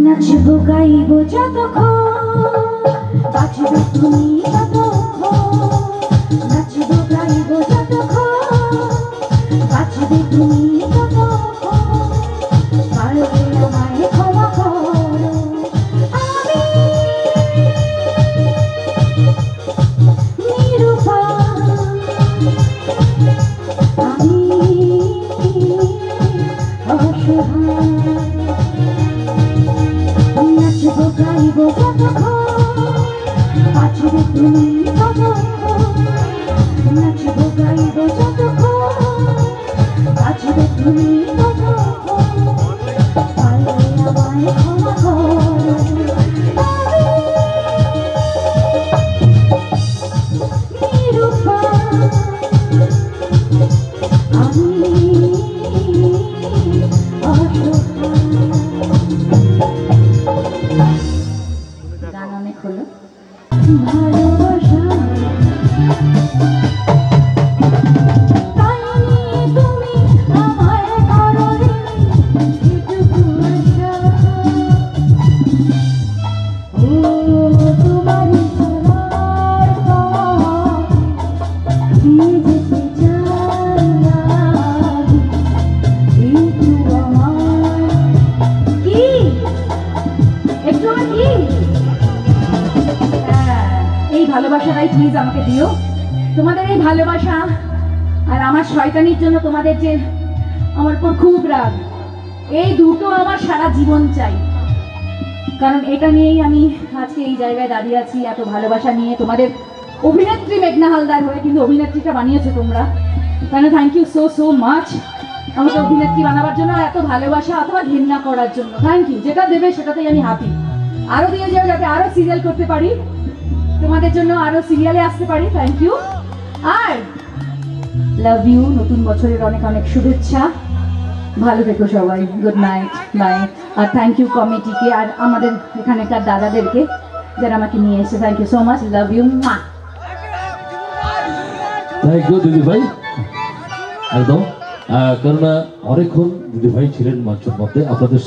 নাচবো গাইবো যতক্ষণ বাঁচবে তুমি ততক্ষণ, নাচবো গাইবো যতক্ষণ বাঁচবে তুমি ততক্ষণ, পারবে আমায় ক্ষমা করো আমি নিরুপায়, আমি অসহায়। নাচবো গাইবো যতক্ষণ বাঁচবে তুমি ততক্ষণ, নাচবো গাইবো যতক্ষণ বাঁচবে তুমি ততক্ষণ, পারলে আমায় ক্ষমা করো আমি নিরুপায়, আমি গান অনেক হলো। ভালোবাসা তাই নিয়ে তুমি আমায় করোনি এটুকু আশা, ও তোমারই চলার পথে দিয়ে যেতে চাই আমি, একটু আমার কি একটু আমার কি এই ভালোবাসাটাই প্লিজ আমাকে দিও। তোমাদের এই ভালোবাসা আর আমার শয়তানির জন্য তোমাদের যে আমার উপর খুব রাগ, এই দুটো আমার সারা জীবন চাই। কারণ এটা নিয়েই আমি আজকে এই জায়গায় দাঁড়িয়ে আছি, এত ভালোবাসা নিয়ে তোমাদের অভিনেত্রী মেঘনা হালদার হয়ে, কিন্তু অভিনেত্রীটা বানিয়েছো তোমরা, কেন thank you so so much আমাকে অভিনেত্রী বানাবার জন্য, এত ভালোবাসা অথবা ঘৃণা করার জন্য থ্যাংক ইউ। যেটা দেবে সেটাতেই আমি হ্যাপি, আরো দিয়ে যাও যাতে আরো সিরিয়াল করতে পারি, তোমাদের জন্য আরো সিরিয়ালে আসতে পারি। থ্যাংক ইউ আর লাভ ইউ। নতুন বছরের অনেক অনেক শুভেচ্ছা, ভালো থেকো সবাই, গুড নাইট, বাই। আর থ্যাংক ইউ কমিটিকে আর আমাদের এখানকার দাদাদেরকে যারা আমাকে নিয়ে এসে, thank you so much, love you. Thank you দিদি ভাই, একদম। কারণ অনেকক্ষণ দিদি ভাই ছিলেন মঞ্চের মধ্যে, আপনাদের